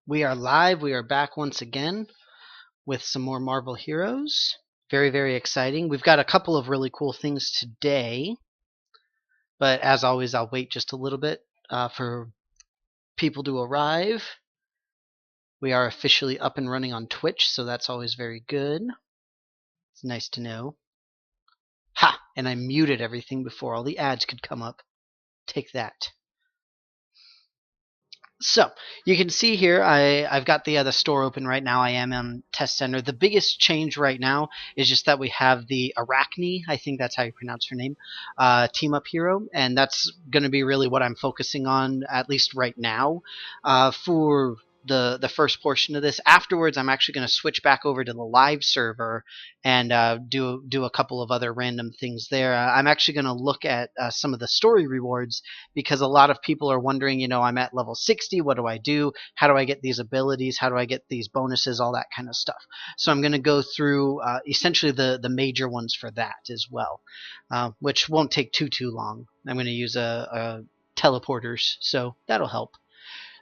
We are live. We are back once again with some more Marvel Heroes. Very, very exciting. We've got a couple of really cool things today, but as always, I'll wait just a little bit for people to arrive. We are officially up and running on Twitch, so that's always very good. It's nice to know. Ha! And I muted everything before all the ads could come up. Take that. So you can see here I've got the store open right now. I am on Test Center. The biggest change right now is just that we have the Arachne, I think that's how you pronounce her name, team up hero, and that's going to be really what I'm focusing on, at least right now, for the first portion of this. Afterwards, I'm actually going to switch back over to the live server and do a couple of other random things there. I'm actually going to look at some of the story rewards, because a lot of people are wondering, I'm at level 60, what do I do? How do I get these abilities? How do I get these bonuses? All that kind of stuff. So I'm going to go through essentially the major ones for that as well, which won't take too long. I'm going to use a teleporters, so that'll help.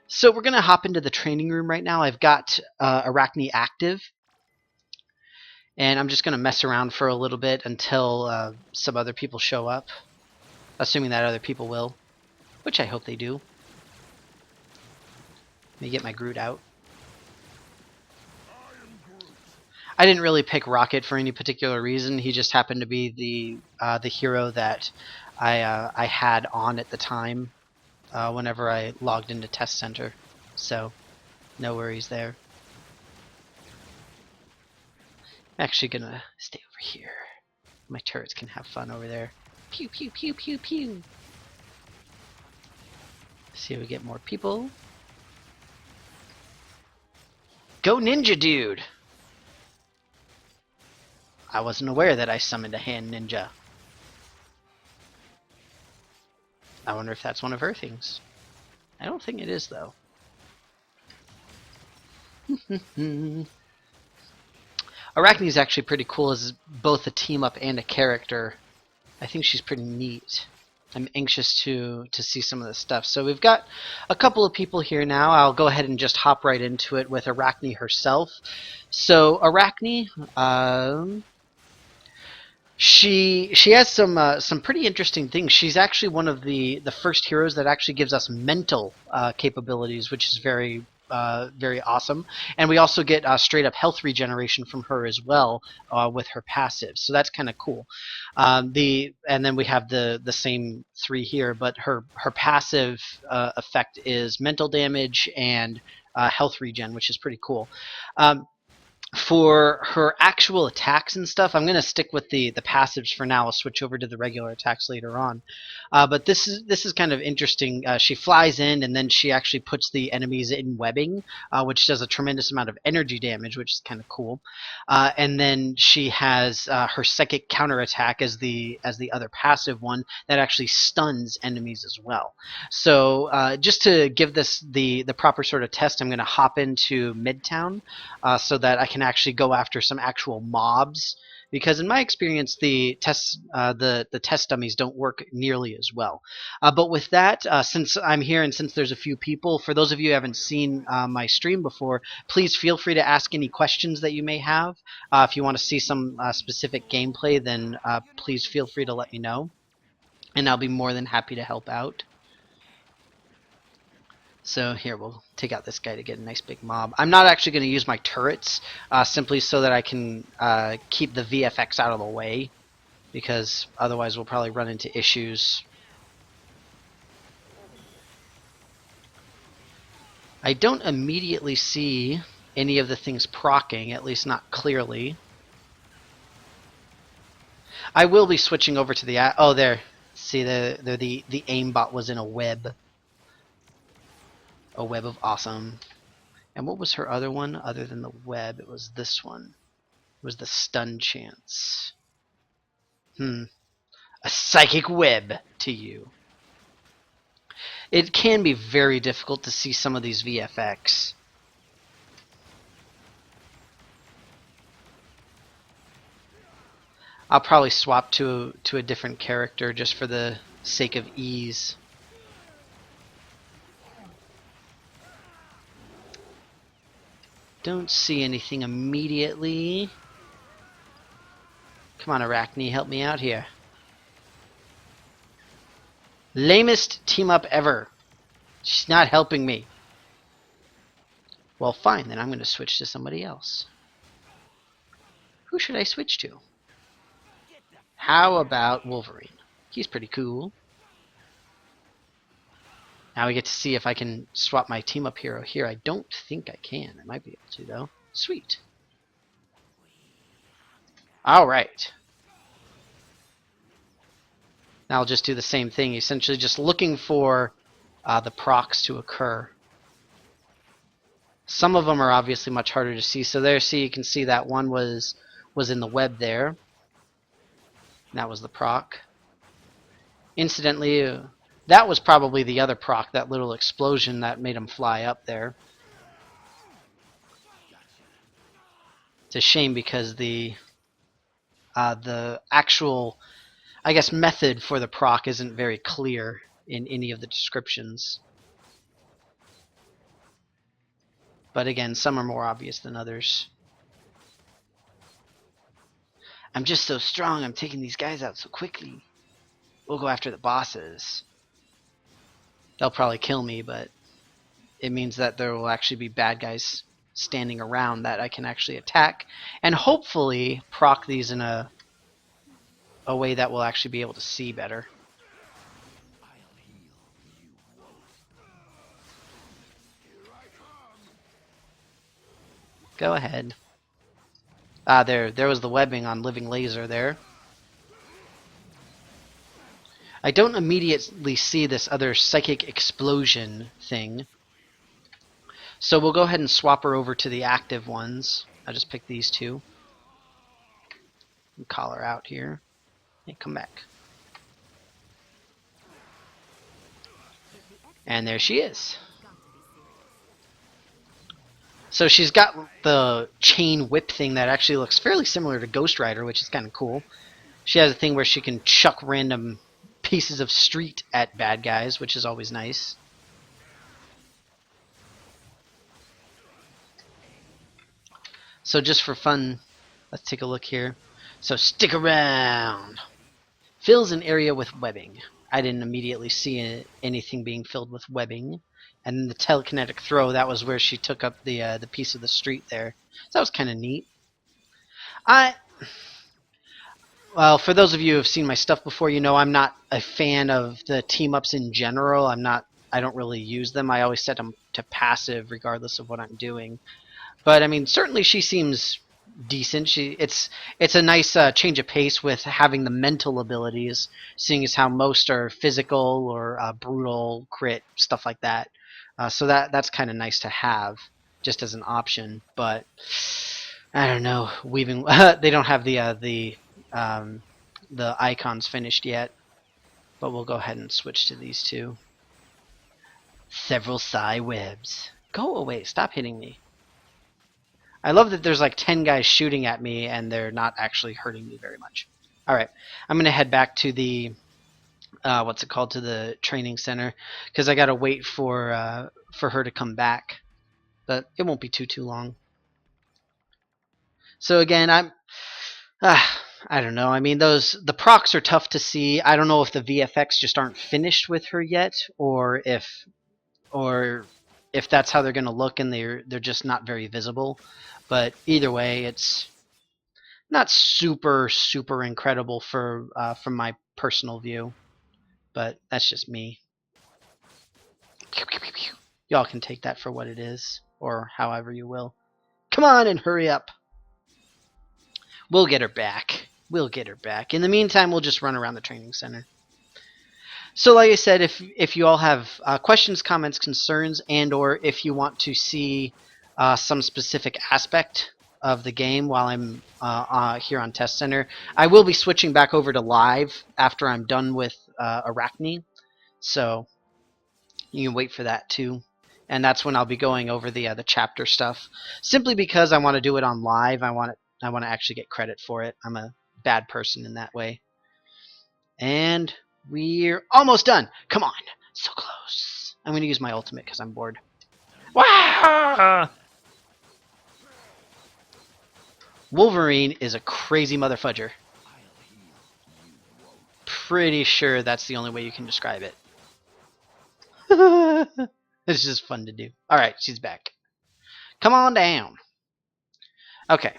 So we're going to hop into the training room right now. I've got Arachne active, and I'm just going to mess around for a little bit until some other people show up, assuming that other people will, which I hope they do. Let me get my Groot out. I didn't really pick Rocket for any particular reason. He just happened to be the hero that I had on at the time whenever I logged into Test Center. So no worries there. I'm actually gonna stay over here. My turrets can have fun over there. Pew pew pew pew pew. See if we get more people. Go ninja dude! I wasn't aware that I summoned a hand ninja. I wonder if that's one of her things. I don't think it is, though. Arachne is actually pretty cool as both a team-up and a character. I think she's pretty neat. I'm anxious to see some of this stuff. So we've got a couple of people here now. I'll go ahead and just hop right into it with Arachne herself. So Arachne, she has some pretty interesting things. She's actually one of the first heroes that actually gives us mental capabilities, which is very awesome. And we also get straight up health regeneration from her as well with her passive. So that's kind of cool. And then we have the same three here, but her passive effect is mental damage and health regen, which is pretty cool. For her actual attacks and stuff, I'm going to stick with the passives for now. I'll switch over to the regular attacks later on. But this is kind of interesting. She flies in, and then she actually puts the enemies in webbing, which does a tremendous amount of energy damage, which is kind of cool. And then she has her psychic counterattack as the other passive one that actually stuns enemies as well. So just to give this the proper sort of test, I'm going to hop into Midtown so that I can actually go after some actual mobs, because in my experience the test dummies don't work nearly as well. But with that, since I'm here and since there's a few people, for those of you who haven't seen my stream before, please feel free to ask any questions that you may have. If you want to see some specific gameplay, then please feel free to let me know, and I'll be more than happy to help out. So here, we'll take out this guy to get a nice big mob. I'm not actually going to use my turrets, simply so that I can keep the VFX out of the way, because otherwise we'll probably run into issues. I don't immediately see any of the things proccing, at least not clearly. I will be switching over to the... Oh, there. See, the aimbot was in a web. A web of awesome. And what was her other one other than the web? It was this one. It was the stun chance. A psychic web to you. It can be very difficult to see some of these VFX. I'll probably swap to a different character just for the sake of ease. Don't see anything immediately. Come on, Arachne, help me out here. Lamest team up ever. She's not helping me. Well, fine, then I'm going to switch to somebody else. Who should I switch to? How about Wolverine? He's pretty cool. Now we get to see if I can swap my team up hero here. I don't think I can. I might be able to, though. Sweet. Alright. Now I'll just do the same thing, essentially just looking for the procs to occur. Some of them are obviously much harder to see. So there, see, you can see that one was in the web there. That was the proc. Incidentally, that was probably the other proc, that little explosion that made him fly up there. It's a shame because the actual, I guess, method for the proc isn't very clear in any of the descriptions. But again, some are more obvious than others. I'm just so strong, I'm taking these guys out so quickly. We'll go after the bosses. They'll probably kill me, but it means that there will actually be bad guys standing around that I can actually attack, and hopefully proc these in a way that we'll actually be able to see better. Go ahead. Ah, there was the webbing on Living Laser there. I don't immediately see this other psychic explosion thing. So we'll go ahead and swap her over to the active ones. I'll just pick these two. And call her out here. And come back. And there she is. So she's got the chain whip thing that actually looks fairly similar to Ghost Rider, which is kind of cool. She has a thing where she can chuck random pieces of street at bad guys, which is always nice. So just for fun, let's take a look here. So stick around. Fills an area with webbing. I didn't immediately see anything being filled with webbing. And then the telekinetic throw, that was where she took up the piece of the street there. So that was kind of neat. Well, for those of you who have seen my stuff before, you know I'm not a fan of the team-ups in general. I don't really use them. I always set them to passive regardless of what I'm doing. But I mean, certainly she seems decent. It's a nice change of pace with having the mental abilities, seeing as how most are physical or brutal, crit, stuff like that. So that's kind of nice to have, just as an option. But I don't know, weaving. They don't have the icons finished yet. But we'll go ahead and switch to these two. Several psi webs. Go away! Stop hitting me. I love that there's like 10 guys shooting at me and they're not actually hurting me very much. Alright, I'm going to head back to the, to the training center, because I got to wait for her to come back. But it won't be too long. So again, I don't know. I mean, the procs are tough to see. I don't know if the VFX just aren't finished with her yet, or if that's how they're going to look and they're just not very visible. But either way, it's not super incredible from my personal view. But that's just me. Y'all can take that for what it is, or however you will. Come on and hurry up. We'll get her back. We'll get her back. In the meantime, we'll just run around the training center. So like I said, if you all have questions, comments, concerns, and or if you want to see some specific aspect of the game while I'm here on Test Center, I will be switching back over to live after I'm done with Arachne. So you can wait for that too. And that's when I'll be going over the chapter stuff. Simply because I want to do it on live. I want to actually get credit for it. I'm a bad person in that way. And we're almost done. Come on. So close. I'm going to use my ultimate because I'm bored. Wow! Wolverine is a crazy motherfudger. Pretty sure that's the only way you can describe it. It's just fun to do. Alright, she's back. Come on down. Okay.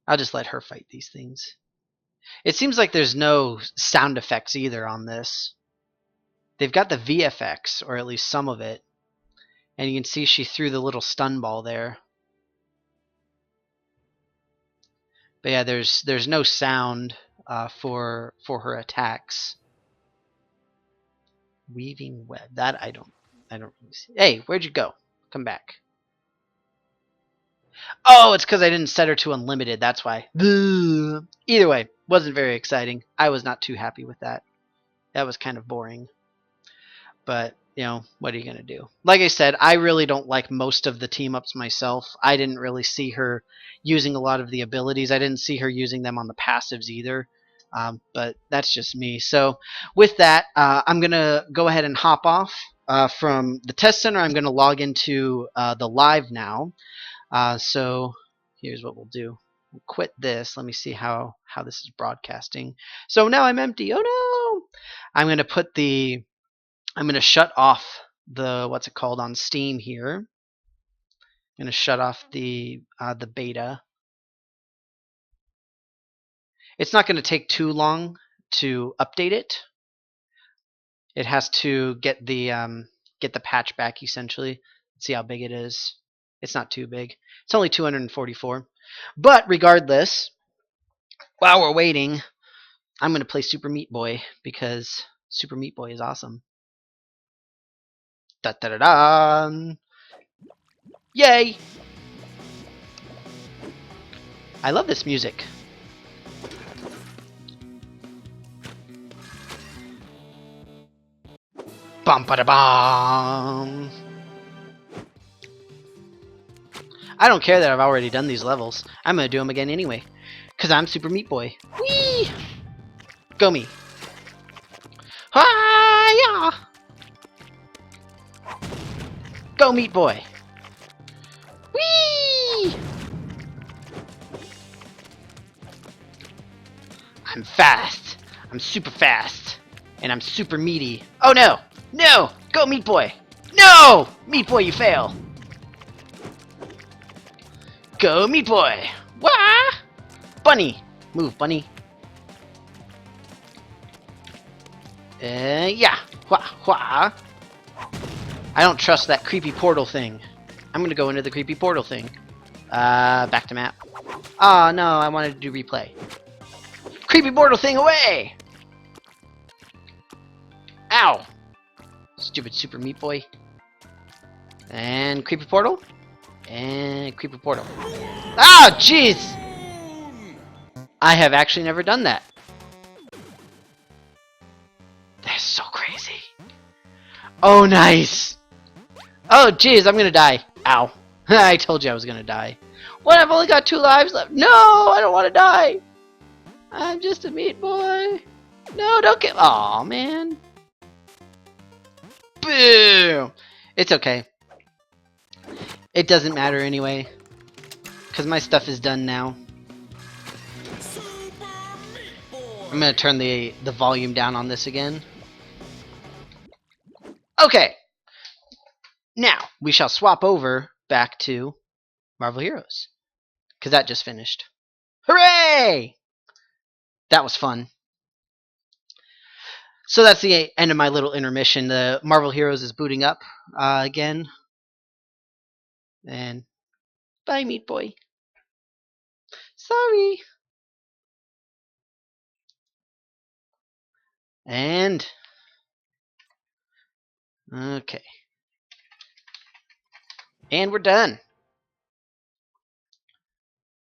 I'll just let her fight these things. It seems like there's no sound effects either on this. They've got the VFX, or at least some of it. And you can see she threw the little stun ball there. But yeah, there's no sound for her attacks. Weaving web. That I don't really see. Hey, where'd you go? Come back. Oh, it's because I didn't set her to unlimited. That's why. Either way, wasn't very exciting. I was not too happy with that. That was kind of boring. But, you know, what are you going to do? Like I said, I really don't like most of the team-ups myself. I didn't really see her using a lot of the abilities. I didn't see her using them on the passives either. But that's just me. So with that, I'm going to go ahead and hop off from the test center. I'm going to log into the live now. So here's what we'll do. We'll quit this. Let me see how this is broadcasting. So now I'm empty. Oh no! I'm going to shut off the, what's it called, on Steam here. I'm going to shut off the beta. It's not going to take too long to update it. It has to get the patch back essentially. Let's see how big it is. It's not too big. It's only 244. But regardless, while we're waiting, I'm going to play Super Meat Boy because Super Meat Boy is awesome. Da da da da! Yay! I love this music. Bum ba da bum! I don't care that I've already done these levels. I'm gonna do them again anyway. Because I'm Super Meat Boy. Whee! Go me. Hi-ya! Go Meat Boy. Whee! I'm fast. I'm super fast. And I'm super meaty. Oh no! No! Go Meat Boy! No! Meat Boy, you fail! Go Meat Boy! Wah! Bunny! Move, bunny. Yeah. Wah, wah. I don't trust that creepy portal thing. I'm gonna go into the creepy portal thing. Back to map. Oh no, I wanted to do replay. Creepy portal thing away! Ow! Stupid Super Meat Boy. And creepy portal. And creepy portal. Ah, oh, jeez! I have actually never done that. That's so crazy. Oh, nice! Oh, jeez, I'm gonna die. Ow. I told you I was gonna die. What? I've only got 2 lives left. No, I don't want to die. I'm just a meat boy. No, don't get. Aw, man. Boo! It's okay. It doesn't matter anyway. Because my stuff is done now. I'm going to turn the volume down on this again. Okay. Now, we shall swap over back to Marvel Heroes. Because that just finished. Hooray! That was fun. So that's the end of my little intermission. The Marvel Heroes is booting up again. And bye, Meat Boy. Sorry. And okay. And we're done.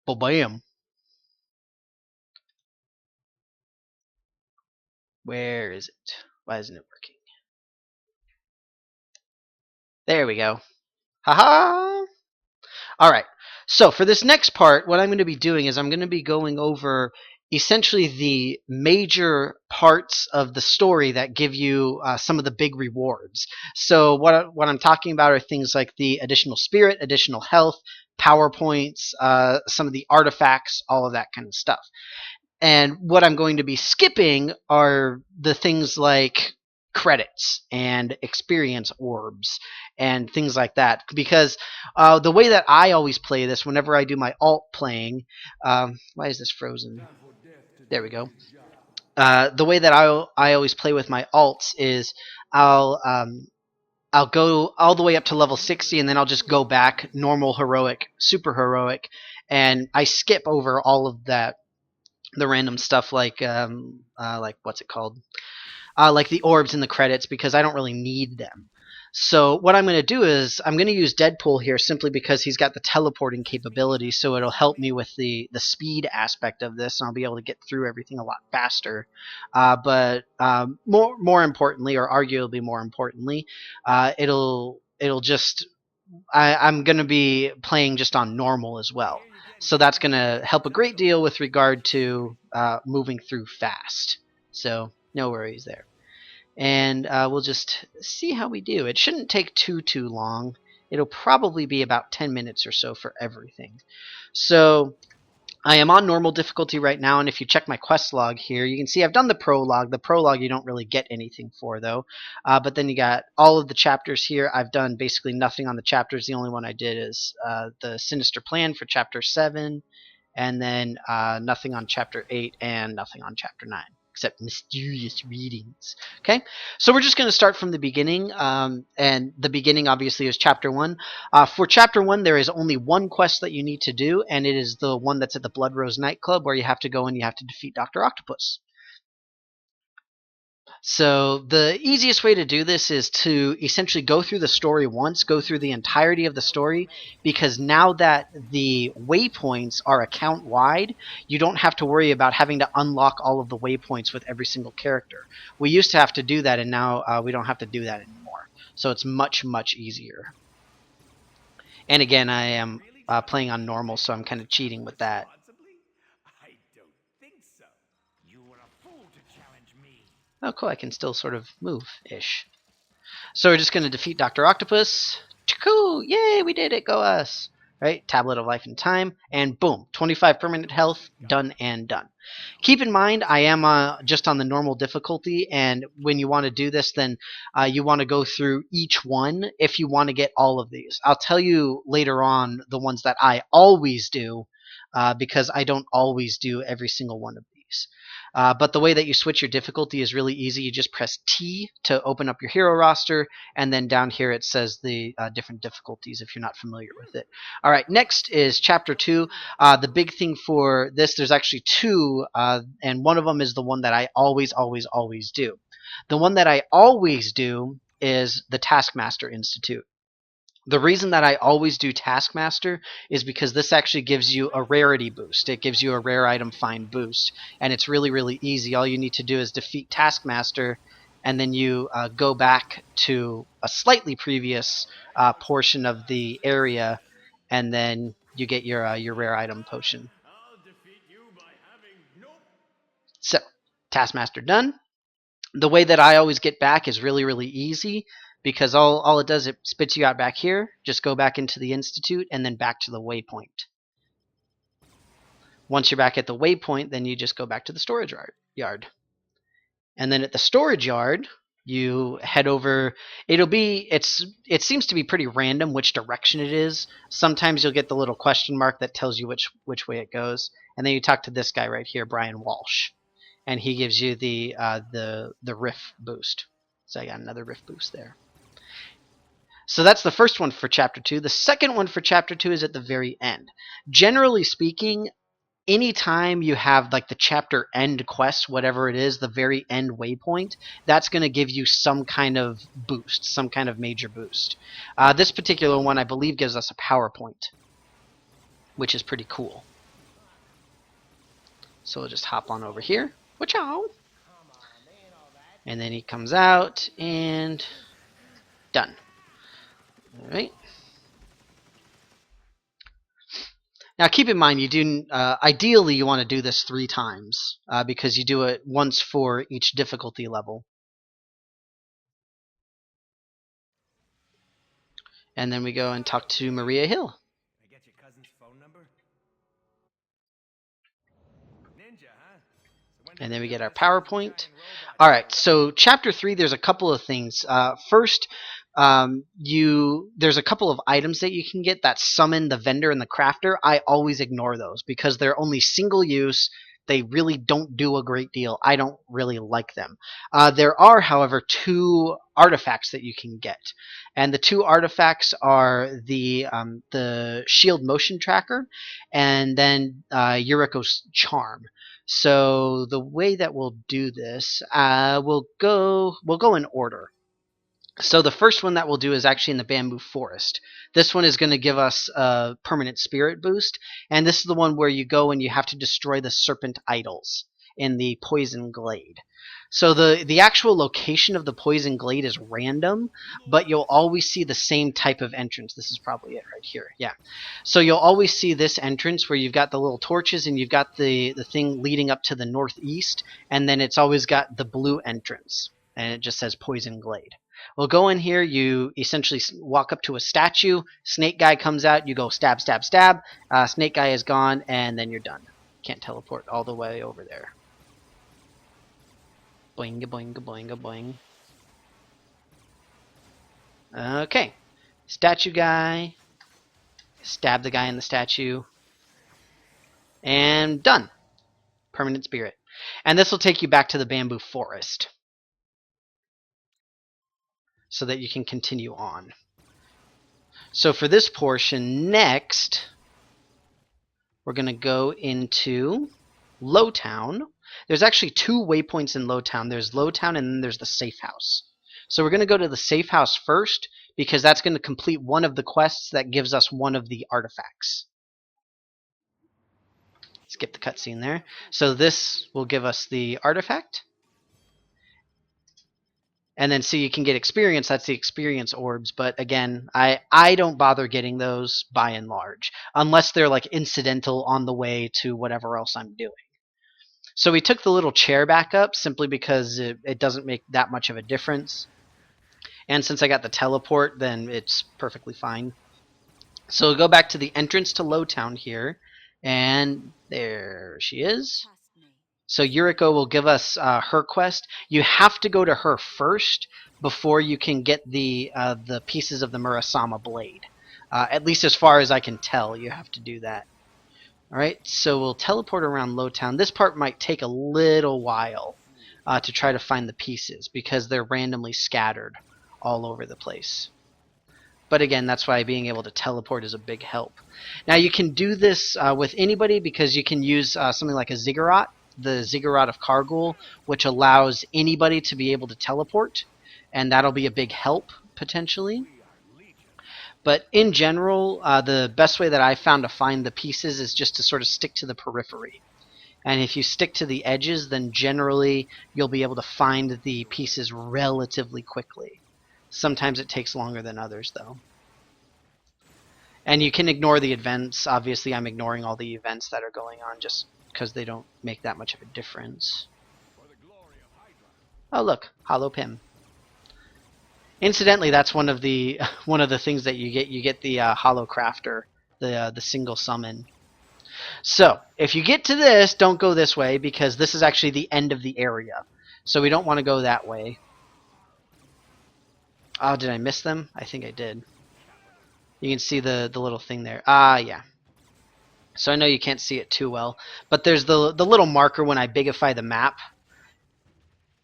Ba-bam. Where is it? Why isn't it working? There we go. Haha! Alright, so for this next part, what I'm going to be doing is I'm going to be going over essentially the major parts of the story that give you some of the big rewards. So what I'm talking about are things like the additional spirit, additional health, power points, some of the artifacts, all of that kind of stuff. And what I'm going to be skipping are the things like credits and experience orbs and things like that, because the way that I always play this whenever I do my alt playing, why is this frozen? There we go. The way that I always play with my alts is I'll I'll go all the way up to level 60, and then I'll just go back normal, heroic, super heroic, and I skip over all of that, the random stuff like what's it called, like the orbs and the credits, because I don't really need them. So what I'm going to do is I'm going to use Deadpool here simply because he's got the teleporting capability, so it'll help me with the speed aspect of this, and I'll be able to get through everything a lot faster. But more importantly, or arguably more importantly, it'll just I'm going to be playing just on normal as well. So that's going to help a great deal with regard to moving through fast. So no worries there. And we'll just see how we do. It shouldn't take too long. It'll probably be about 10 minutes or so for everything. So I am on normal difficulty right now, and if you check my quest log here, you can see I've done the prologue. The prologue you don't really get anything for, though. But then you got all of the chapters here. I've done basically nothing on the chapters. The only one I did is the Sinister Plan for Chapter 7, and then nothing on Chapter 8, and nothing on Chapter 9, except mysterious readings. Okay, so we're just going to start from the beginning, and the beginning obviously is Chapter 1. For Chapter 1, there is only one quest that you need to do, and it is the one that's at the Blood Rose nightclub, where you have to go and you have to defeat Dr. Octopus. So the easiest way to do this is to essentially go through the story once, go through the entirety of the story, because now that the waypoints are account wide, you don't have to worry about having to unlock all of the waypoints with every single character. We used to have to do that, and now we don't have to do that anymore. So it's much easier. And again, I am playing on normal, so I'm kind of cheating with that. I don't think so. You were a fool to challenge me. Oh, cool, I can still sort of move-ish. So we're just going to defeat Dr. Octopus. Choo! Yay, we did it, go us! Right, Tablet of Life and Time, and boom, 25 permanent health, done and done. Keep in mind, I am just on the normal difficulty, and when you want to do this, then you want to go through each one if you want to get all of these. I'll tell you later on the ones that I always do, because I don't always do every single one of these. But the way that you switch your difficulty is really easy. You just press T to open up your hero roster, and then down here it says the different difficulties if you're not familiar with it. All right, next is Chapter 2. The big thing for this, there's actually two, and one of them is the one that I always do. The one that I always do is the Taskmaster Institute. The reason that I always do Taskmaster is because this actually gives you a rarity boost. It gives you a rare item find boost, and it's really easy. All you need to do is defeat Taskmaster, and then you go back to a slightly previous portion of the area, and then you get your rare item potion. I'll defeat you by having nope. So, Taskmaster done. The way that I always get back is really easy, because all it does, it spits you out back here. Just go back into the Institute and then back to the waypoint. Once you're back at the waypoint, then you just go back to the storage yard. And then at the storage yard, you head over. It seems to be pretty random which direction it is. Sometimes you'll get the little question mark that tells you which way it goes, and then you talk to this guy right here, Brian Walsh, and he gives you the riff boost. So I got another riff boost there. So that's the first one for Chapter 2. The second one for Chapter 2 is at the very end. Generally speaking, anytime you have like the chapter end quest, whatever it is, the very end waypoint, that's going to give you some kind of boost, some kind of major boost. This particular one, I believe, gives us a power point, which is pretty cool. So we'll just hop on over here. Wachow! And then he comes out, and done. Alright. Now, keep in mind, you do ideally you want to do this 3 times because you do it once for each difficulty level, and then we go and talk to Maria Hill, I get your cousin's phone number? Ninja, huh? So when did and we then we know get our this was the PowerPoint. giant robot All you right, were so chapter 3, there's a couple of things. First, there's a couple of items that you can get that summon the vendor and the crafter. I always ignore those because they're only single use. They really don't do a great deal. I don't really like them. There are, however, 2 artifacts that you can get, and the 2 artifacts are the shield motion tracker, and then Yuriko's charm. So the way that we'll do this, we'll go in order. So the first one that we'll do is actually in the bamboo forest. This one is going to give us a permanent spirit boost, and this is the one where you go and you have to destroy the serpent idols in the poison glade. So the actual location of the poison glade is random, but you'll always see the same type of entrance. This is probably it right here. Yeah. So you'll always see this entrance where you've got the little torches and you've got the thing leading up to the northeast, and then it's always got the blue entrance, and it just says poison glade. We'll go in here, you essentially walk up to a statue, snake guy comes out, you go stab, stab, stab, snake guy is gone, and then you're done. Can't teleport all the way over there. Boing, boing, boing, boing. Okay. Statue guy. Stab the guy in the statue. And done. Permanent spirit. And this will take you back to the bamboo forest, so that you can continue on. So for this portion, next, we're going to go into Lowtown. There's actually 2 waypoints in Lowtown. There's Lowtown and then there's the safe house. So we're going to go to the safe house first because that's going to complete one of the quests that gives us one of the artifacts. Skip the cutscene there. So this will give us the artifact. And then so you can get experience, that's the experience orbs. But again, I don't bother getting those by and large, unless they're like incidental on the way to whatever else I'm doing. So we took the little chair back up simply because it doesn't make that much of a difference. And since I got the teleport, then it's perfectly fine. So we'll go back to the entrance to Lowtown here. And there she is. So Yuriko will give us her quest. You have to go to her first before you can get the pieces of the Murasama blade. At least as far as I can tell, you have to do that. Alright, so we'll teleport around Lowtown. This part might take a little while to try to find the pieces because they're randomly scattered all over the place. But again, that's why being able to teleport is a big help. Now you can do this with anybody because you can use something like a ziggurat, the ziggurat of Kargul, which allows anybody to be able to teleport, and that'll be a big help potentially. But in general, the best way that I found to find the pieces is just to sort of stick to the periphery. And if you stick to the edges, then generally you'll be able to find the pieces relatively quickly. Sometimes it takes longer than others, though. And you can ignore the events. Obviously, I'm ignoring all the events that are going on just because they don't make that much of a difference. Oh, look, Hollow Pim. Incidentally, that's one of the things that you get. You get the Hollow Crafter, the single summon. So if you get to this, don't go this way because this is actually the end of the area. So we don't want to go that way. Oh, did I miss them? I think I did. You can see the little thing there. Yeah. So I know you can't see it too well, but there's the little marker when I bigify the map,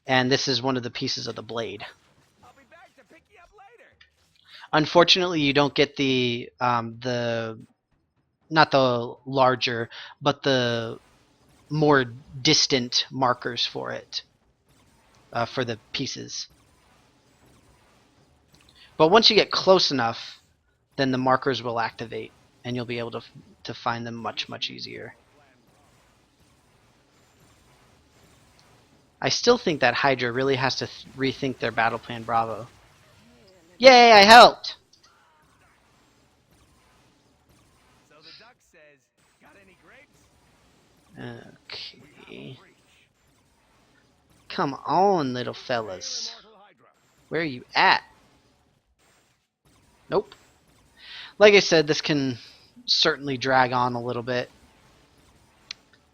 and this is one of the pieces of the blade. I'll be back to pick you up later. Unfortunately, you don't get the not the larger, but the more distant markers for it, for the pieces. But once you get close enough, then the markers will activate, and you'll be able to find them much, much easier. I still think that Hydra really has to rethink their battle plan Bravo. Yay, I helped! So the duck says, Okay. Come on, little fellas. Where are you at? Nope. Like I said, this can certainly drag on a little bit.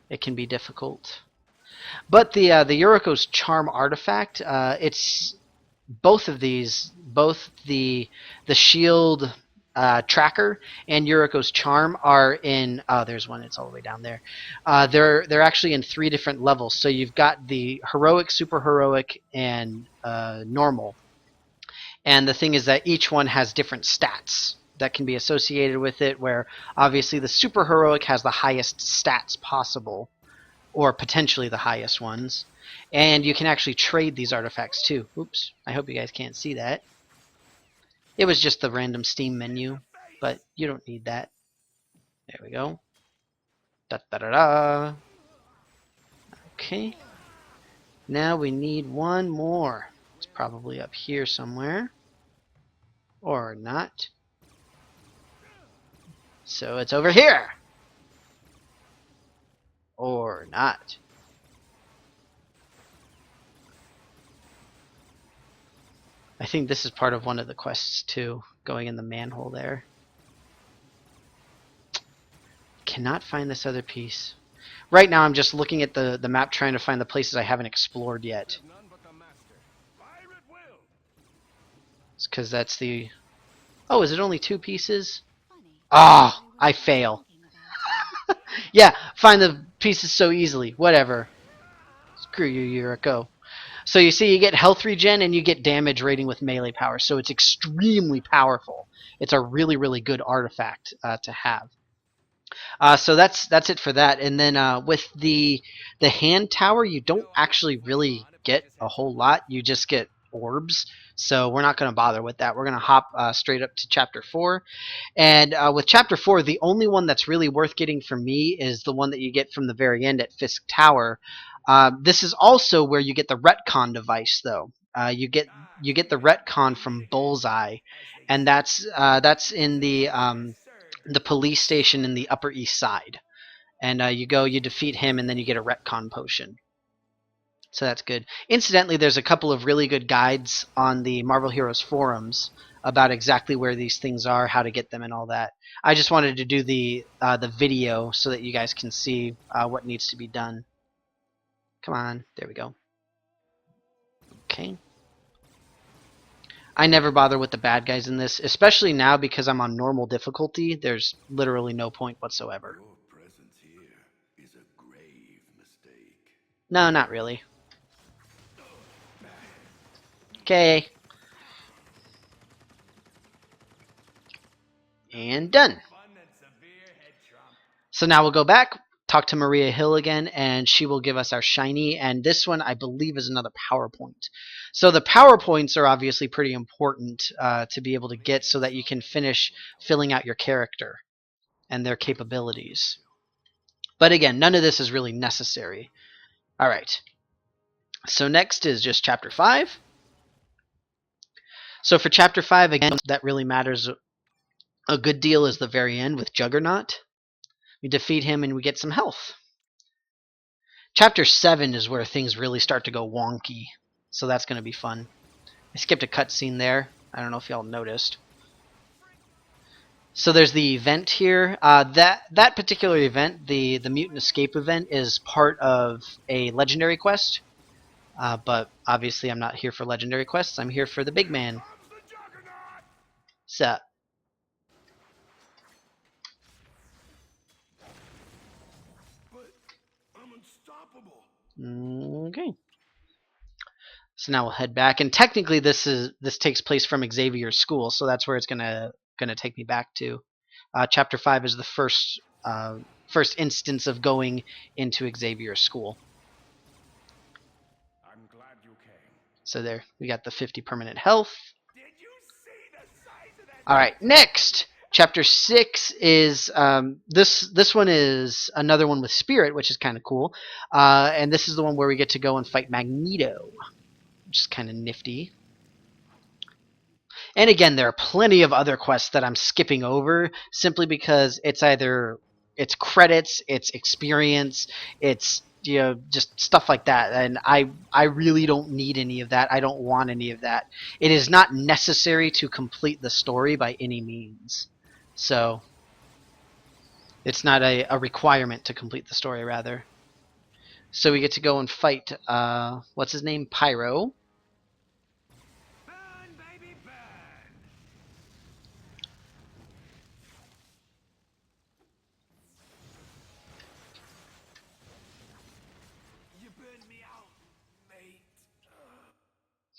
It can be difficult. But the Yuriko's Charm artifact, it's both of these, both the shield tracker and Yuriko's Charm are in. Oh, there's one. It's all the way down there. They're actually in 3 different levels. So you've got the heroic, super heroic, and normal. And the thing is that each one has different stats that can be associated with it. Where obviously the super heroic has the highest stats possible, or potentially the highest ones. And you can actually trade these artifacts too. Oops, I hope you guys can't see that. It was just the random Steam menu, but you don't need that. There we go. Da da da da. Okay. Now we need one more. It's probably up here somewhere. Or not. So it's over here. Or not. I think this is part of one of the quests too, going in the manhole there. Cannot find this other piece. Right now I'm just looking at the map trying to find the places I haven't explored yet. It's because that's the... Oh, is it only 2 pieces? Ah, oh, I fail. Yeah, find the pieces so easily. Whatever. Screw you, Yuriko. So you see, you get health regen and you get damage rating with melee power. So it's extremely powerful. It's a really, really good artifact to have. So that's it for that. And then with the hand tower, you don't actually really get a whole lot. You just get orbs. So we're not going to bother with that. We're going to hop straight up to Chapter 4. And with Chapter 4, the only one that's really worth getting for me is the one that you get from the very end at Fisk Tower. This is also where you get the retcon device, though. You get the retcon from Bullseye, and that's in the police station in the Upper East Side. And you defeat him, and then you get a retcon potion. So that's good. Incidentally, there's a couple of really good guides on the Marvel Heroes forums about exactly where these things are, how to get them, and all that. I just wanted to do the video so that you guys can see what needs to be done. Come on, there we go. Okay. I never bother with the bad guys in this, especially now because I'm on normal difficulty. There's literally no point whatsoever. Your presence here is a grave mistake. No, not really. Okay. And done. So now we'll go back, talk to Maria Hill again, and she will give us our shiny. And this one, I believe, is another PowerPoint. So the PowerPoints are obviously pretty important to be able to get so that you can finish filling out your character and their capabilities. But again, none of this is really necessary. All right. So next is just Chapter 5. So for Chapter 5, again, that really matters a good deal is the very end with Juggernaut. We defeat him and we get some health. Chapter 7 is where things really start to go wonky. So that's going to be fun. I skipped a cutscene there. I don't know if y'all noticed. So there's the event here. That particular event, the Mutant Escape event, is part of a legendary quest. But obviously I'm not here for legendary quests. I'm here for the big man. Sup? Okay. So now we'll head back, and technically this takes place from Xavier's school, so that's where it's gonna take me back to. Chapter 5 is the first instance of going into Xavier's school. I'm glad you came. So there, we got the 50 permanent health. Did you see the size of that? All right, next. Chapter 6 is this one is another one with Spirit, which is kind of cool. And this is the one where we get to go and fight Magneto, which is kind of nifty. And again, there are plenty of other quests that I'm skipping over simply because it's either it's credits, it's experience, it's just stuff like that. And I really don't need any of that. I don't want any of that. It is not necessary to complete the story by any means. So it's not a requirement to complete the story, rather. So we get to go and fight, what's his name? Pyro. Burn, baby, burn! You burned me out,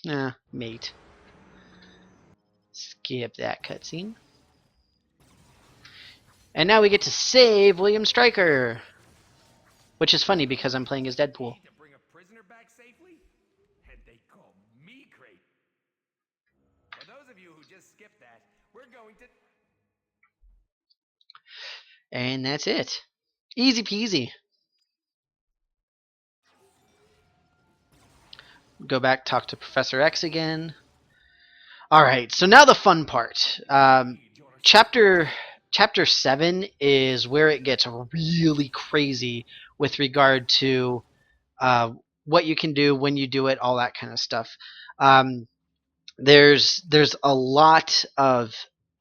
mate. Mate. Skip that cutscene. And now we get to save William Stryker. Which is funny because I'm playing as Deadpool. Need to bring a prisoner back safely? And they call me crazy. For those of you who just skipped that, we're going to... And that's it. Easy peasy. Go back, talk to Professor X again. Alright, so now the fun part. Chapter 7 is where it gets really crazy with regard to what you can do, when you do it, all that kind of stuff. There's a lot of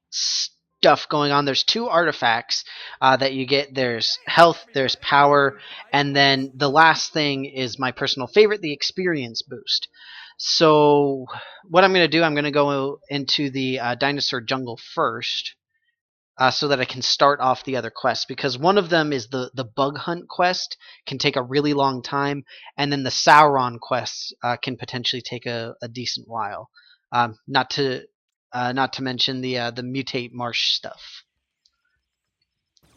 stuff going on. There's 2 artifacts that you get. There's health, there's power, and then the last thing is my personal favorite, the experience boost. So what I'm going to do, I'm going to go into the dinosaur jungle first, so that I can start off the other quests, because one of them is the bug hunt quest, can take a really long time, and then the Sauron quests can potentially take a decent while. Not to mention the mutate marsh stuff.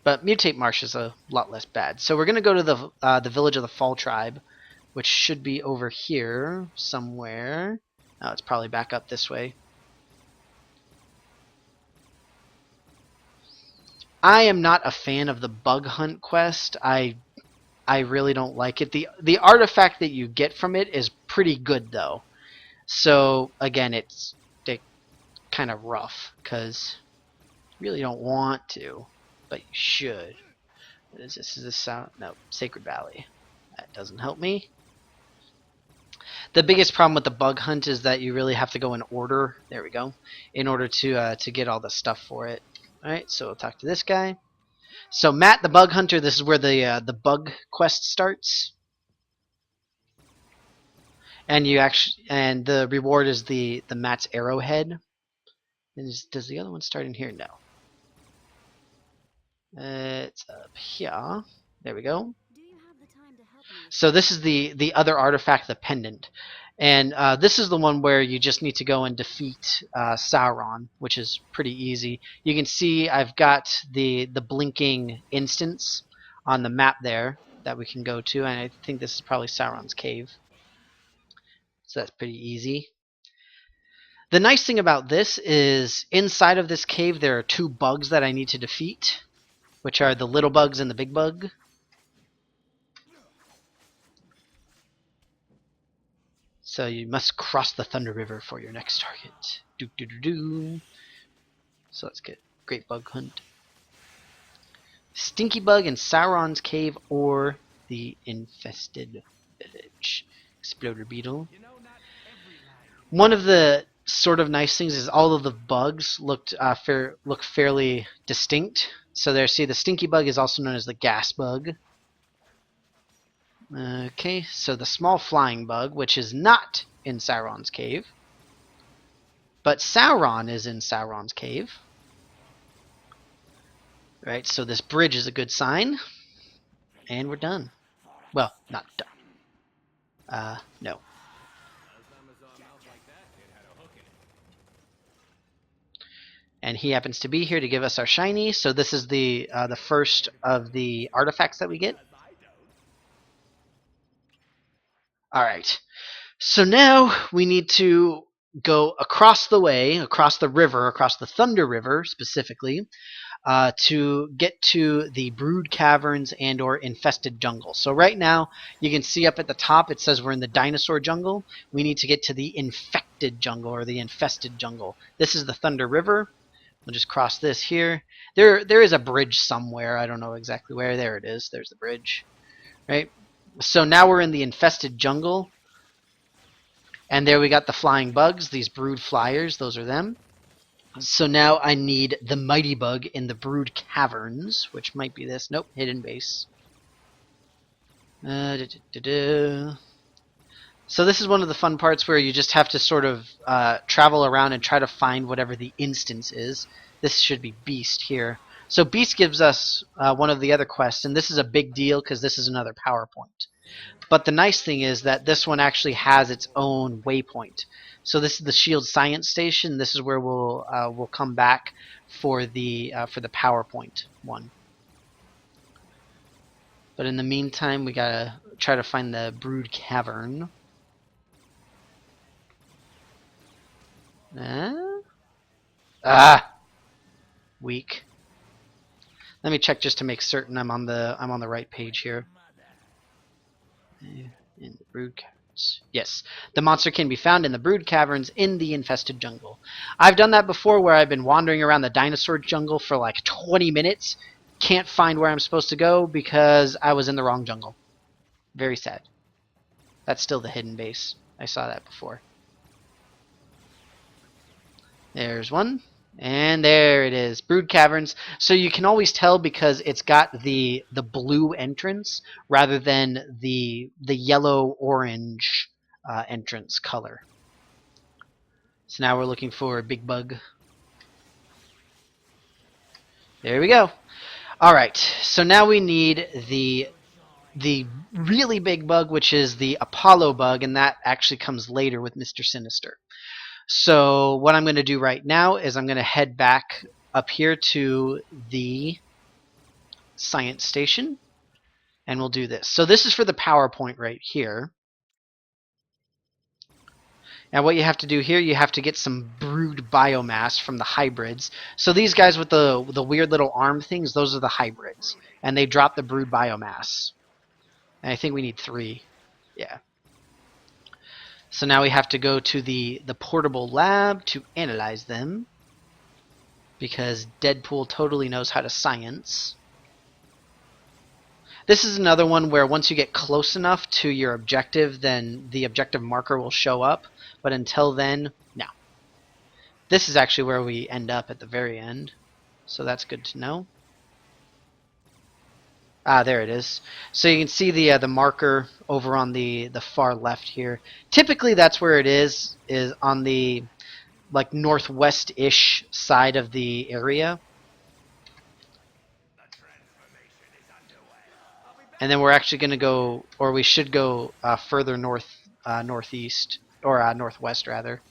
But mutate marsh is a lot less bad. So we're gonna go to the village of the Fall Tribe, which should be over here somewhere. Oh, it's probably back up this way. I am not a fan of the bug hunt quest. I really don't like it. The artifact that you get from it is pretty good though. So again, it's kind of rough because you really don't want to, but you should. What is this? Is this sound? No, Sacred Valley. That doesn't help me. The biggest problem with the bug hunt is that you really have to go in order. There we go. In order to get all the stuff for it. All right, so we'll talk to this guy. So Matt, the bug hunter. This is where the bug quest starts. And the reward is the Matt's arrowhead. Does the other one start in here? No. It's up here. There we go. So this is the other artifact, the pendant. And this is the one where you just need to go and defeat Sauron, which is pretty easy. You can see I've got the blinking instance on the map there that we can go to, and I think this is probably Sauron's cave. So that's pretty easy. The nice thing about this is inside of this cave there are 2 bugs that I need to defeat, which are the little bugs and the big bug. So you must cross the Thunder River for your next target. Do do do do. So let's get Great Bug Hunt. Stinky Bug in Sauron's Cave or the Infested Village. Exploder Beetle. One of the sort of nice things is all of the bugs look fairly distinct. So there, see, the Stinky Bug is also known as the Gas Bug. Okay, so the small flying bug, which is not in Sauron's cave, but Sauron is in Sauron's cave. Right, so this bridge is a good sign, and we're done. Well, not done. No. And he happens to be here to give us our shiny, so this is the first of the artifacts that we get. Alright, so now we need to go across the way, across the river, across the Thunder River specifically, to get to the Brood Caverns and or Infested Jungle. So right now, you can see up at the top it says we're in the Dinosaur Jungle. We need to get to the Infected Jungle or the Infested Jungle. This is the Thunder River. We'll just cross this here. There is a bridge somewhere. I don't know exactly where. There it is. There's the bridge. Right? So now we're in the infested jungle. And there we got the flying bugs, these brood flyers. Those are them. So now I need the mighty bug in the brood caverns, which might be this. Nope, hidden base. Da, da, da. So this is one of the fun parts where you just have to sort of travel around and try to find whatever the instance is. This should be Beast here. So Beast gives us one of the other quests, and this is a big deal because this is another PowerPoint. But the nice thing is that this one actually has its own waypoint. So this is the Shield Science Station. This is where we'll come back for the PowerPoint one. But in the meantime, we gotta try to find the Brood Cavern. Weak. Let me check just to make certain I'm on the right page here. In the Brood Caverns. Yes, the monster can be found in the Brood Caverns in the infested jungle. I've done that before where I've been wandering around the dinosaur jungle for like 20 minutes. Can't find where I'm supposed to go because I was in the wrong jungle. Very sad. That's still the hidden base. I saw that before. There's one. And there it is, Brood Caverns. So you can always tell because it's got the blue entrance rather than the yellow-orange entrance color. So now we're looking for a big bug. There we go. All right, so now we need the really big bug, which is the Apollo bug, and that actually comes later with Mr. Sinister. So what I'm going to do right now is I'm going to head back up here to the science station, and we'll do this. So this is for the PowerPoint right here. Now what you have to do here, you have to get some brood biomass from the hybrids. So these guys with the weird little arm things, those are the hybrids. And they drop the brood biomass. And I think we need 3. Yeah. So now we have to go to the portable lab to analyze them. Because Deadpool totally knows how to science. This is another one where once you get close enough to your objective, then the objective marker will show up. But until then, no. This is actually where we end up at the very end. So that's good to know. Ah, there it is. So you can see the marker over on the far left here. Typically that's where it is on the like northwest-ish side of the area. And then we're actually going to go, or we should go further northeast, or northwest rather.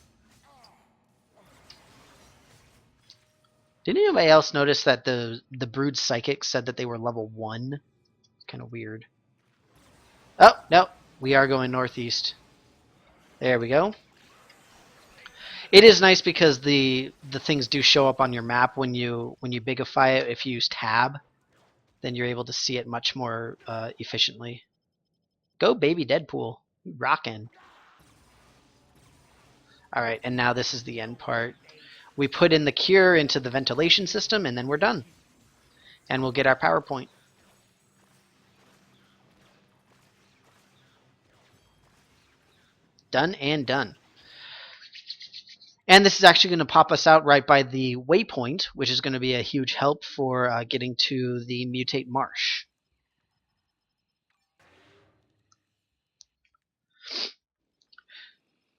Did anybody else notice that the brood psychic said that they were level 1? It's kind of weird. Oh, no, we are going northeast. There we go. It is nice because the things do show up on your map when you bigify it. If you use tab, then you're able to see it much more efficiently. Go baby Deadpool. Rockin'. Alright, and now this is the end part. We put in the cure into the ventilation system, and then we're done. And we'll get our PowerPoint. Done and done. And this is actually going to pop us out right by the waypoint, which is going to be a huge help for getting to the Mutate Marsh.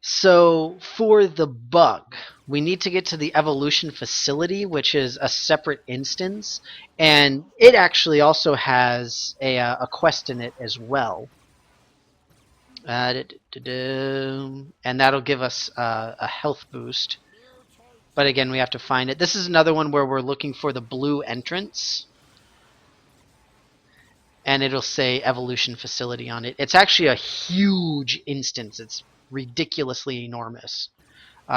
So for the bug, we need to get to the evolution facility, which is a separate instance, and it actually also has a quest in it as well. And that'll give us a health boost. But again, we have to find it. This is another one where we're looking for the blue entrance. And it'll say evolution facility on it. It's actually a huge instance. It's ridiculously enormous.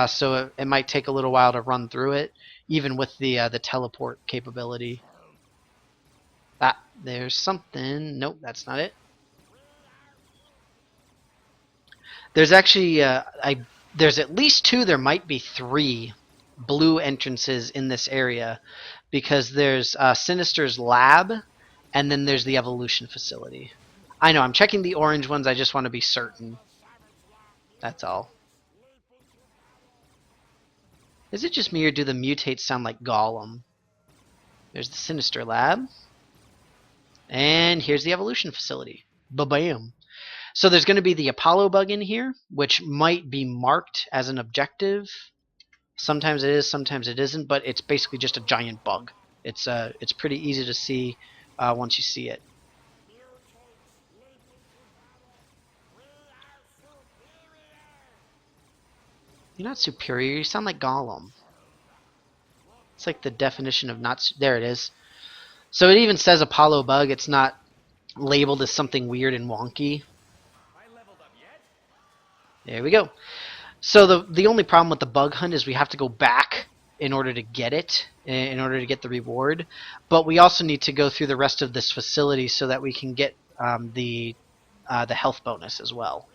So it might take a little while to run through it, even with the teleport capability. Ah, there's something. Nope, that's not it. There's actually there's at least 2. There might be 3 blue entrances in this area because there's Sinister's lab, and then there's the evolution facility. I know, I'm checking the orange ones, I just want to be certain. That's all. Is it just me, or do the mutates sound like Gollum? There's the Sinister lab. And here's the evolution facility. Ba-bam. So there's going to be the Apollo bug in here, which might be marked as an objective. Sometimes it is, sometimes it isn't, but it's basically just a giant bug. It's pretty easy to see once you see it. You're not superior. You sound like Gollum. It's like the definition of not. There it is. So it even says Apollo bug. It's not labeled as something weird and wonky. There we go. So the only problem with the bug hunt is we have to go back in order to get it, in order to get the reward. But we also need to go through the rest of this facility so that we can get the health bonus as well.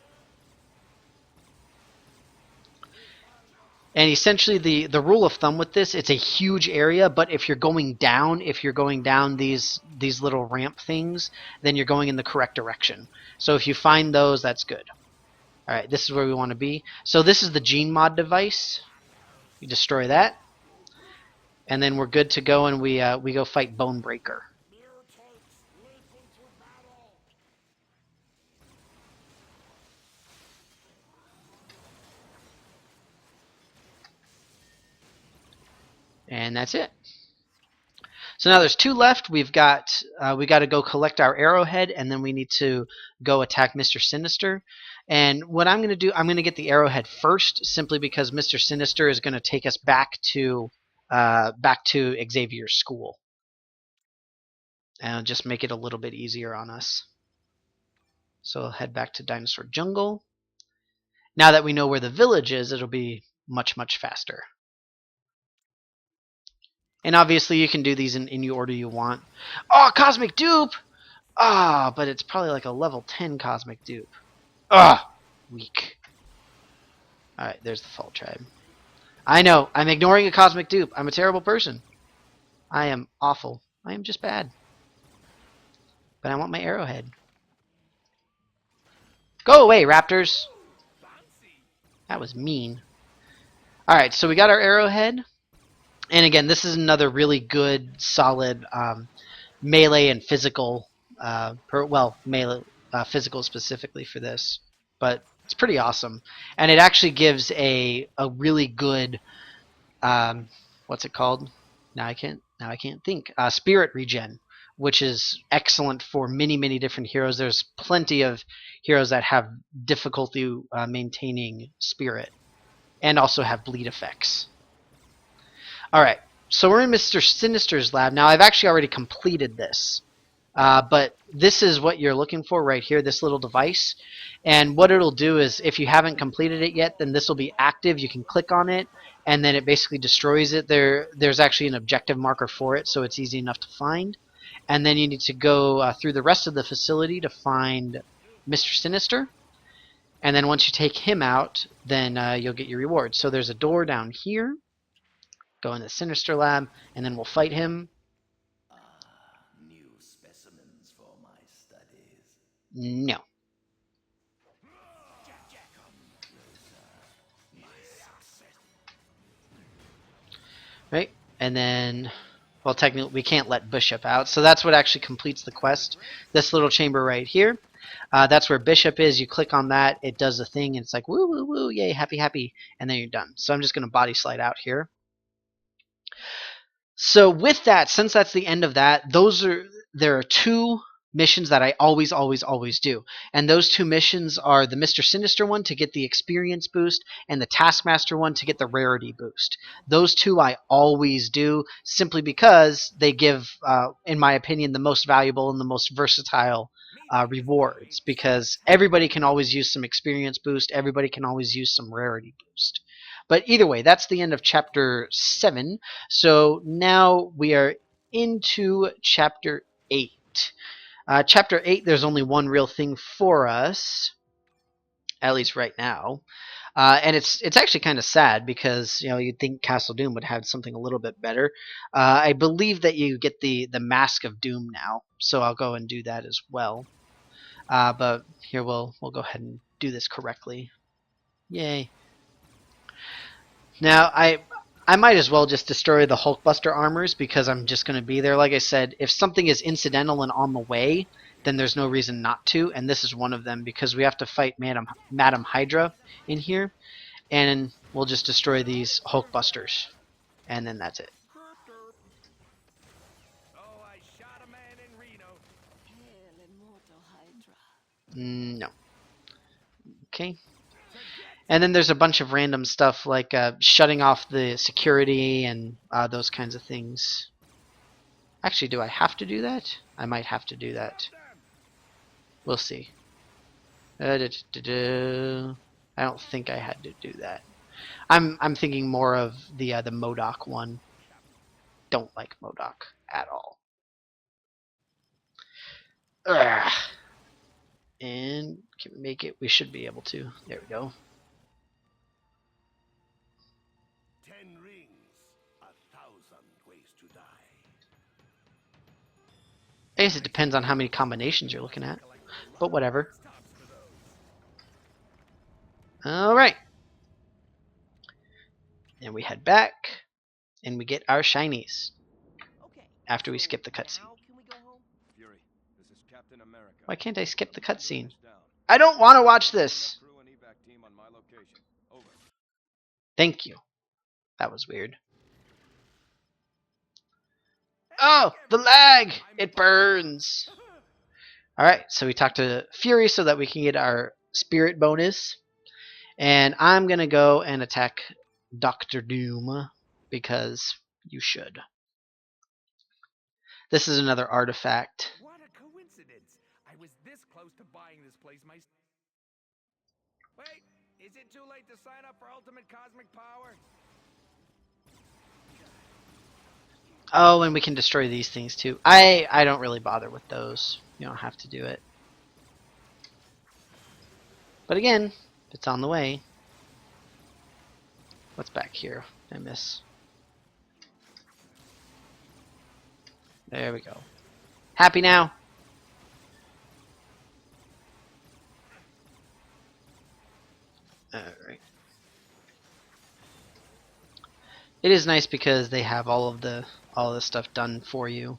And essentially the rule of thumb with this, it's a huge area, but if you're going down these little ramp things, then you're going in the correct direction. So if you find those, that's good. Alright, this is where we want to be. So this is the gene mod device. You destroy that. And then we're good to go, and we go fight Bonebreaker. And that's it. So now there's 2 left. We got to go collect our arrowhead, and then we need to go attack Mr. Sinister. And what I'm going to do, I'm going to get the arrowhead first, simply because Mr. Sinister is going to take us back to Xavier's school, and it'll just make it a little bit easier on us. So we'll head back to Dinosaur Jungle. Now that we know where the village is, it'll be much, much faster. And obviously you can do these in any order you want. Oh, Cosmic Dupe! Ah, but it's probably like a level 10 Cosmic Dupe. Ah, weak. Alright, there's the Fall Tribe. I know, I'm ignoring a Cosmic Dupe. I'm a terrible person. I am awful. I am just bad. But I want my arrowhead. Go away, raptors! That was mean. Alright, so we got our arrowhead. And again, this is another really good, solid melee and physical, melee, physical specifically for this. But it's pretty awesome. And it actually gives a really good, what's it called? Now I can't think. Spirit regen, which is excellent for many, many different heroes. There's plenty of heroes that have difficulty maintaining spirit, and also have bleed effects. Alright, so we're in Mr. Sinister's lab. Now, I've actually already completed this. But this is what you're looking for right here, this little device. And what it'll do is, if you haven't completed it yet, then this will be active. You can click on it, and then it basically destroys it. There's actually an objective marker for it, so it's easy enough to find. And then you need to go through the rest of the facility to find Mr. Sinister. And then once you take him out, then you'll get your reward. So there's a door down here. Go in the Sinister lab, and then we'll fight him. New specimens for my studies. No. Right? And then, well, technically we can't let Bishop out, so that's what actually completes the quest. This little chamber right here. That's where Bishop is. You click on that, it does the thing, and it's like, woo, woo, woo, yay, happy, happy, and then you're done. So I'm just going to body slide out here. So with that, since that's the end of that, there are 2 missions that I always do. And those 2 missions are the Mr. Sinister one to get the experience boost, and the Taskmaster one to get the rarity boost. Those 2 I always do, simply because they give, in my opinion, the most valuable and the most versatile rewards, because everybody can always use some experience boost, everybody can always use some rarity boost. But either way, that's the end of Chapter 7. So now we are into Chapter 8. Chapter 8, there's only one real thing for us, at least right now. And it's actually kind of sad because you'd think Castle Doom would have something a little bit better. I believe that you get the Mask of Doom now, so I'll go and do that as well. But here we'll go ahead and do this correctly. Yay! Now I might as well just destroy the Hulkbuster armors because I'm just going to be there. Like I said, if something is incidental and on the way, then there's no reason not to, and this is one of them because we have to fight Madam Hydra in here, and we'll just destroy these Hulkbusters, and then that's it. Oh, I shot a man in Reno. Hail, immortal Hydra. No. Okay. Forget And then there's a bunch of random stuff like shutting off the security and those kinds of things. Actually, do I have to do that? I might have to do that. them. We'll see. I don't think I had to do that. I'm thinking more of the MODOK one. Don't like MODOK at all. Ugh. And can we make it? We should be able to. There we go. 10 rings, 1,000 ways to die. I guess it depends on how many combinations you're looking at, but whatever. Alright. And we head back, and we get our shinies Okay. after we so skip the cutscene. now can we go home? Fury, this is Captain America. Why can't I skip the cutscene? Down. I don't want to watch this! Crew and evac team on my location. Over. Thank you. That was weird. Oh, the lag! It burns! Alright, so we talked to Fury so that we can get our spirit bonus. And I'm gonna go and attack Dr. Doom because you should. This is another artifact. What a coincidence. I was this close to buying this place myself. Wait, is it too late to sign up for Ultimate Cosmic Power? Oh, and we can destroy these things too. I don't really bother with those. You don't have to do it. But again, if it's on the way. What's back here? I miss. There we go. Happy now? Alright. It is nice because they have all of the stuff done for you.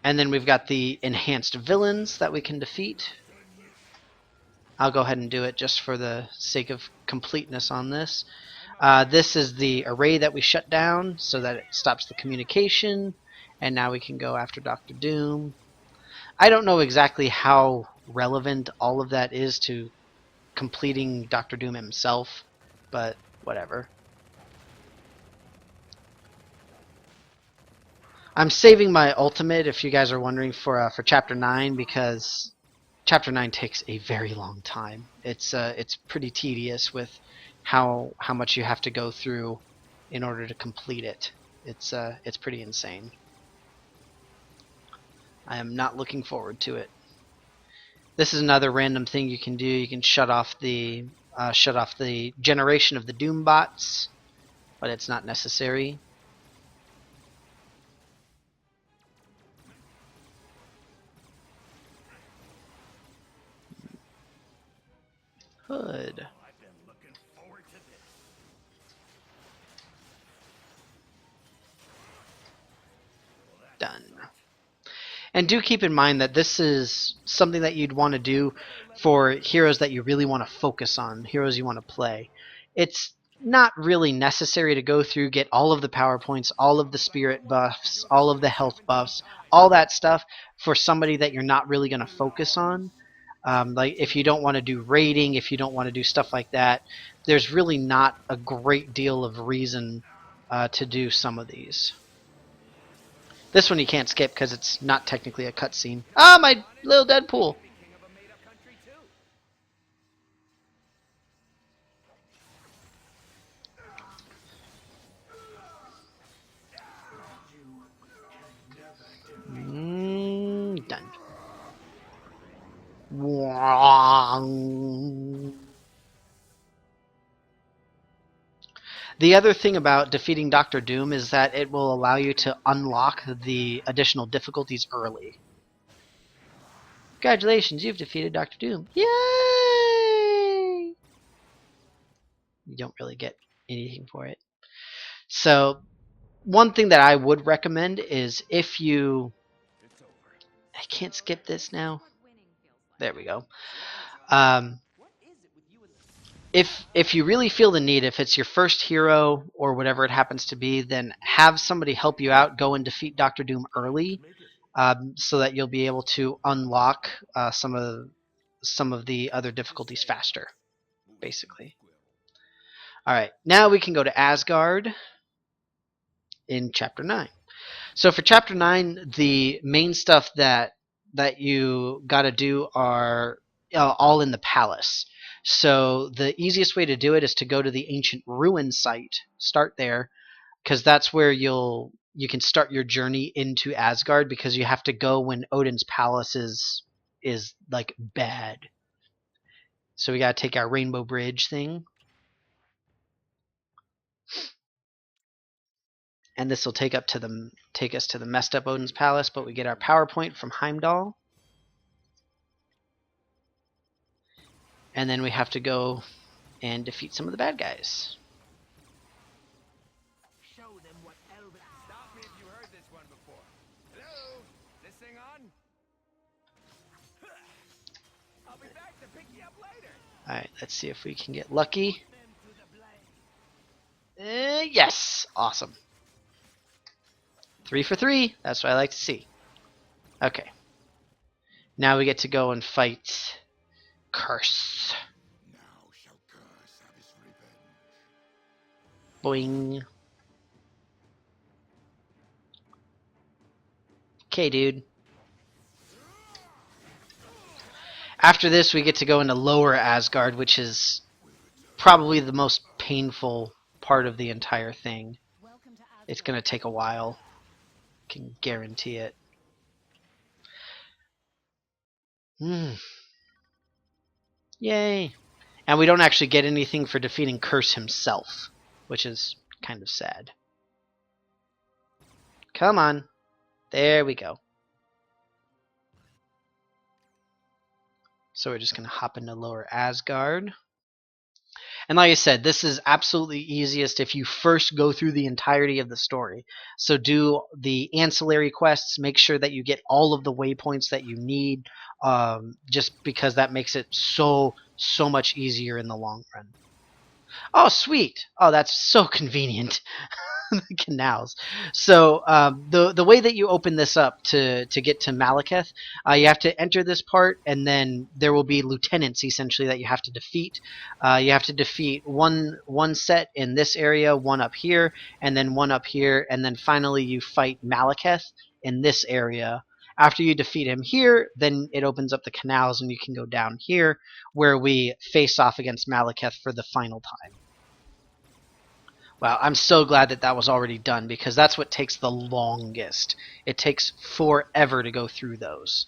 And then we've got the enhanced villains that we can defeat. I'll go ahead and do it just for the sake of completeness on this. This is the array that we shut down so that it stops the communication. And now we can go after Dr. Doom. I don't know exactly how relevant all of that is to completing Dr. Doom himself, but whatever. I'm saving my ultimate, if you guys are wondering, for Chapter 9, because Chapter 9 takes a very long time. It's pretty tedious with how much you have to go through in order to complete it. It's pretty insane. I am not looking forward to it. This is another random thing you can do. You can shut off the generation of the Doom bots, but it's not necessary. Hood. I've been looking forward to this. Done. And do keep in mind that this is something that you'd want to do for heroes that you really want to focus on, heroes you want to play. It's not really necessary to go through, get all of the power points, all of the spirit buffs, all of the health buffs, all that stuff for somebody that you're not really going to focus on. Like if you don't want to do raiding, if you don't want to do stuff like that, there's really not a great deal of reason to do some of these. This one you can't skip because it's not technically a cutscene. Ah, my little Deadpool! Be king of a made-up country too. Dun. The other thing about defeating Doctor Doom is that it will allow you to unlock the additional difficulties early. Congratulations, you've defeated Doctor Doom. Yay! You don't really get anything for it. So, one thing that I would recommend is if you... It's over. I can't skip this now. What winning feels like. There we go. What is it with you and If you really feel the need, if it's your first hero or whatever it happens to be, then have somebody help you out. Go and defeat Doctor Doom early, Make it. so that you'll be able to unlock some of the other difficulties faster. Basically. All right, now we can go to Asgard in Chapter 9. So for Chapter 9, the main stuff that you got to do are all in the palace. So the easiest way to do it is to go to the ancient ruin site, start there, because that's where you can start your journey into Asgard, because you have to go when Odin's palace is like bad. So we got to take our Rainbow Bridge thing. And this will take us to the messed up Odin's palace, but we get our power point from Heimdall. And then we have to go and defeat some of the bad guys. show them what Elvis? Stop me if you heard this one before. Hello? This thing on? I'll be back to pick you up later. Alright, let's see if we can get lucky. Them to the blade. Yes! Awesome. 3 for 3. That's what I like to see. Okay. Now we get to go and fight Curse. Now shall Curse have his revenge. Boing. Okay, dude. After this, we get to go into Lower Asgard, which is probably the most painful part of the entire thing. Welcome to Asgard. It's going to take a while. Can guarantee it. Yay. And we don't actually get anything for defeating Curse himself, which is kind of sad. Come on. There we go. So we're just going to hop into Lower Asgard. And like I said, this is absolutely easiest if you first go through the entirety of the story. So do the ancillary quests, make sure that you get all of the waypoints that you need, just because that makes it so much easier in the long run. Oh, sweet! Oh, that's so convenient. The canals. So the way that you open this up to get to Malekith, you have to enter this part, and then there will be lieutenants essentially that you have to defeat. You have to defeat one set in this area, one up here, and then one up here, and then finally you fight Malekith in this area. After you defeat him here, then it opens up the canals, and you can go down here where we face off against Malekith for the final time. Wow, I'm so glad that was already done, because that's what takes the longest. It takes forever to go through those.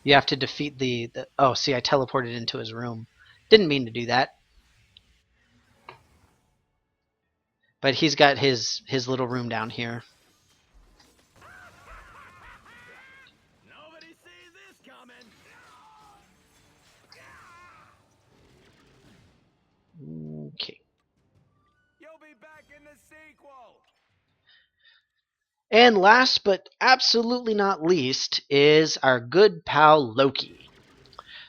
You have to defeat the oh, see, I teleported into his room. Didn't mean to do that. But he's got his little room down here. Nobody sees this coming. Okay. You'll be back in the sequel. And last but absolutely not least is our good pal Loki.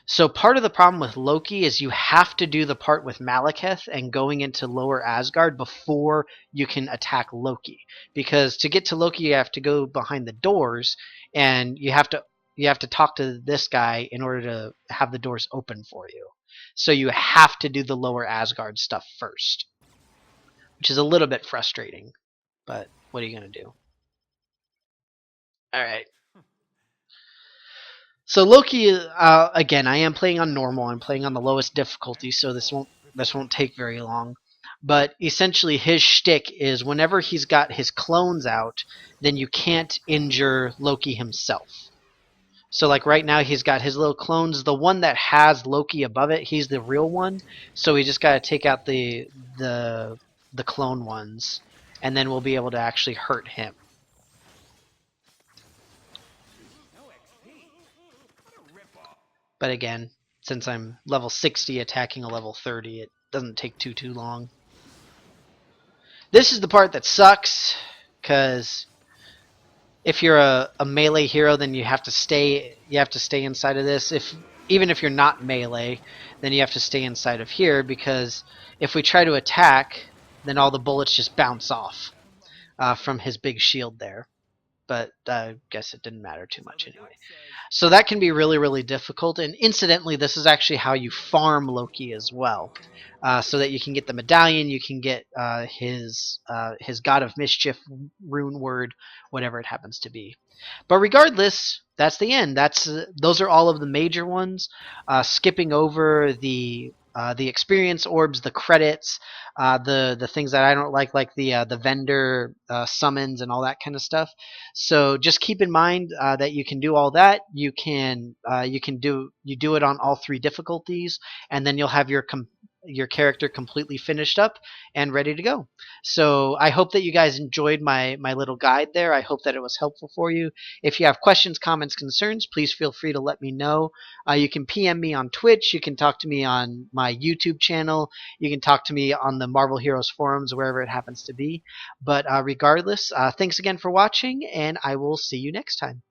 So part of the problem with Loki is you have to do the part with Malekith and going into Lower Asgard before you can attack Loki. Because to get to Loki, you have to go behind the doors, and you have to talk to this guy in order to have the doors open for you. So you have to do the Lower Asgard stuff first, which is a little bit frustrating. But what are you going to do? All right. So Loki, again, I am playing on normal. I'm playing on the lowest difficulty, so this won't take very long. But essentially, his shtick is whenever he's got his clones out, then you can't injure Loki himself. So like right now he's got his little clones. The one that has Loki above it, he's the real one. So we just got to take out the the clone ones, and then we'll be able to actually hurt him. No XP. What a ripoff. But again, since I'm level 60 attacking a level 30, it doesn't take too long. This is the part that sucks, because if you're a melee hero, then you have to stay inside of this. Even if you're not melee, then you have to stay inside of here, because if we try to attack, then all the bullets just bounce off from his big shield there. But I guess it didn't matter too much anyway. So that can be really difficult. And incidentally, this is actually how you farm Loki as well, so that you can get the medallion, you can get his God of Mischief rune word, whatever it happens to be. But regardless, that's the end. Those are all of the major ones. Skipping over the experience orbs, the credits, the things that I don't like the vendor summons and all that kind of stuff. So just keep in mind that you can do all that. You do it on all 3 difficulties, and then you'll have your character completely finished up and ready to go. So I hope that you guys enjoyed my little guide there. I hope that it was helpful for you. If you have questions, comments, concerns, please feel free to let me know. You can PM me on Twitch. You can talk to me on my YouTube channel. You can talk to me on the Marvel Heroes forums, wherever it happens to be. But regardless, thanks again for watching, and I will see you next time.